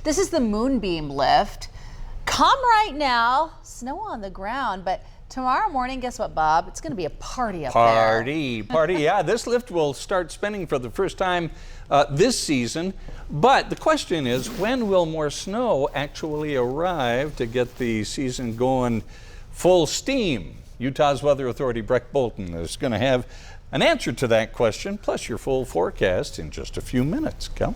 This is the moonbeam lift. Calm right now, snow on the ground, but tomorrow morning, guess what, Bob? It's going to be a party up there. Party. Yeah, this lift will start spinning for the first time this season. But the question is, when will more snow actually arrive to get the season going full steam? Utah's Weather Authority Breck Bolton is going to have an answer to that question, plus your full forecast in just a few minutes. Kel?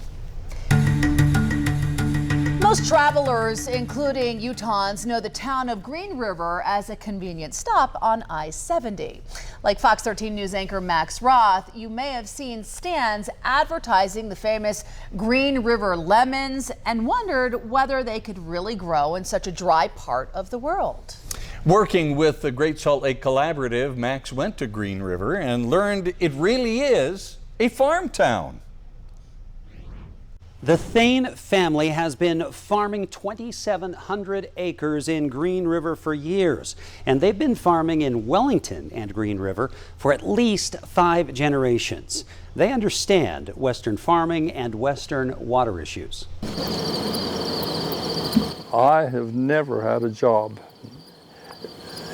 Most travelers, including Utahns, know the town of Green River as a convenient stop on I-70. Like Fox 13 News anchor Max Roth, you may have seen stands advertising the famous Green River lemons and wondered whether they could really grow in such a dry part of the world. Working with the Great Salt Lake Collaborative, Max went to Green River and learned it really is a farm town. The Thane family has been farming 2,700 acres in Green River for years, and they've been farming in Wellington and Green River for at least 5 generations. They understand Western farming and Western water issues. I have never had a job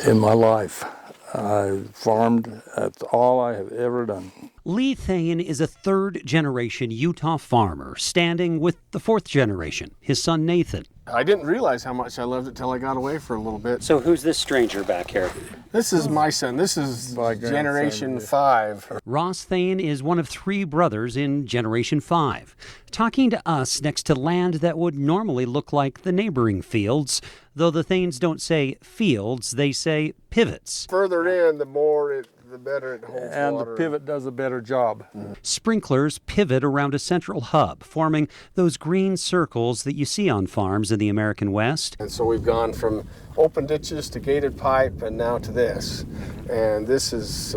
in my life. I farmed, that's all I have ever done. Lee Thane is a 3rd-generation Utah farmer, standing with the 4th generation, his son Nathan. I didn't realize how much I loved it till I got away for a little bit. So who's this stranger back here? This is my son. This is Generation 5. Ross Thane is one of 3 brothers in Generation 5, talking to us next to land that would normally look like the neighboring fields, though the Thanes don't say fields, they say pivots. Further in, the better it holds and water. The pivot does a better job. Sprinklers pivot around a central hub, forming those green circles that you see on farms in the American West. And so we've gone from open ditches to gated pipe and now to this. And this is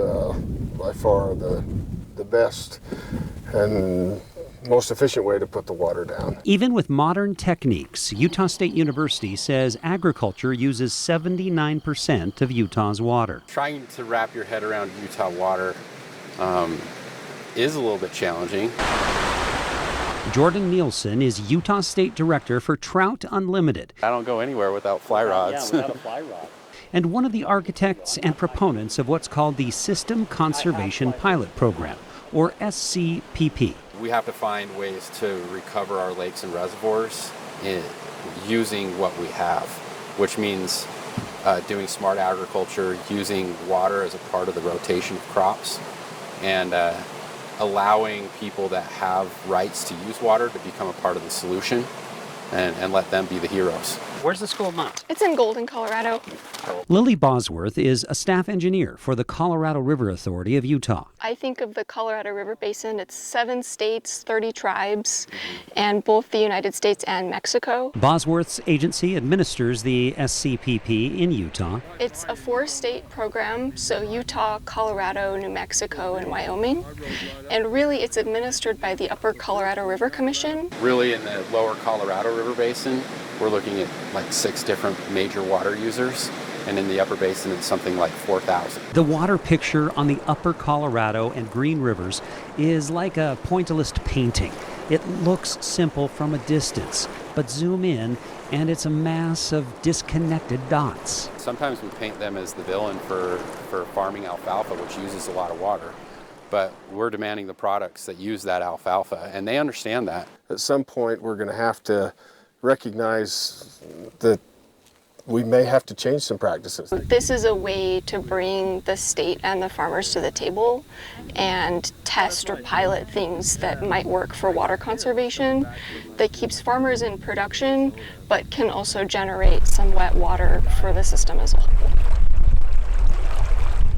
by far the best and most efficient way to put the water down. Even with modern techniques, Utah State University says agriculture uses 79% of Utah's water. Trying to wrap your head around Utah water is a little bit challenging. Jordan Nielsen is Utah State Director for Trout Unlimited. I don't go anywhere without fly rods. Yeah, without a fly rod. And one of the architects and proponents of what's called the System Conservation Pilot Program, or SCPP. We have to find ways to recover our lakes and reservoirs using what we have, which means doing smart agriculture, using water as a part of the rotation of crops, and allowing people that have rights to use water to become a part of the solution and let them be the heroes. Where's the school now? It's in Golden, Colorado. Lily Bosworth is a staff engineer for the Colorado River Authority of Utah. I think of the Colorado River Basin, it's 7 states, 30 tribes, and both the United States and Mexico. Bosworth's agency administers the SCPP in Utah. It's a 4-state program, so Utah, Colorado, New Mexico, and Wyoming. And really it's administered by the Upper Colorado River Commission. Really in the lower Colorado River Basin, we're looking at like 6 different major water users. And in the upper basin, it's something like 4,000. The water picture on the upper Colorado and Green Rivers is like a pointillist painting. It looks simple from a distance, but zoom in and it's a mass of disconnected dots. Sometimes we paint them as the villain for farming alfalfa, which uses a lot of water. But we're demanding the products that use that alfalfa, and they understand that. At some point, we're going to have to recognize that we may have to change some practices. This is a way to bring the state and the farmers to the table and test or pilot things that might work for water conservation that keeps farmers in production but can also generate some wet water for the system as a whole.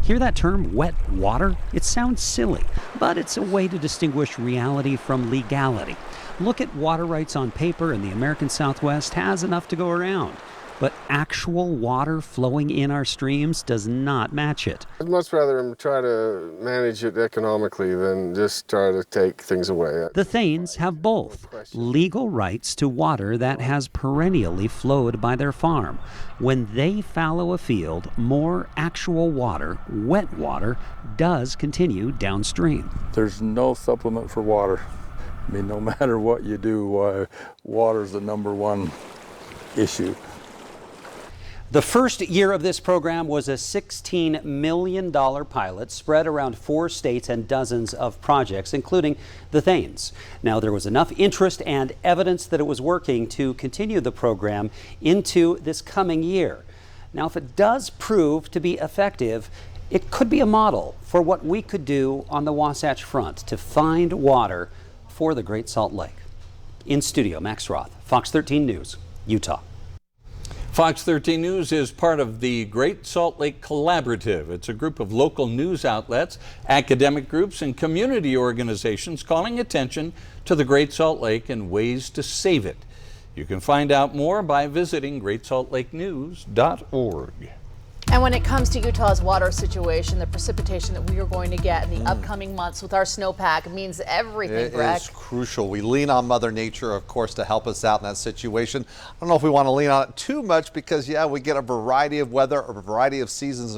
Hear that term, wet water? It sounds silly, but it's a way to distinguish reality from legality. Look at water rights on paper, and the American Southwest has enough to go around. But actual water flowing in our streams does not match it. I'd much rather try to manage it economically than just try to take things away. The Thanes have both legal rights to water that has perennially flowed by their farm. When they fallow a field, more actual water, wet water, does continue downstream. There's no supplement for water. I mean, no matter what you do, water's the #1 issue. The first year of this program was a $16 million pilot spread around 4 states and dozens of projects, including the Thanes. Now, there was enough interest and evidence that it was working to continue the program into this coming year. Now, if it does prove to be effective, it could be a model for what we could do on the Wasatch Front to find water for the Great Salt Lake. In studio, Max Roth, Fox 13 News, Utah. Fox 13 News is part of the Great Salt Lake Collaborative. It's a group of local news outlets, academic groups, and community organizations calling attention to the Great Salt Lake and ways to save it. You can find out more by visiting greatsaltlakenews.org. And when it comes to Utah's water situation, the precipitation that we are going to get in the upcoming months with our snowpack means everything, Greg. It is crucial. We lean on Mother Nature, of course, to help us out in that situation. I don't know if we want to lean on it too much because, yeah, we get a variety of weather, a variety of seasons.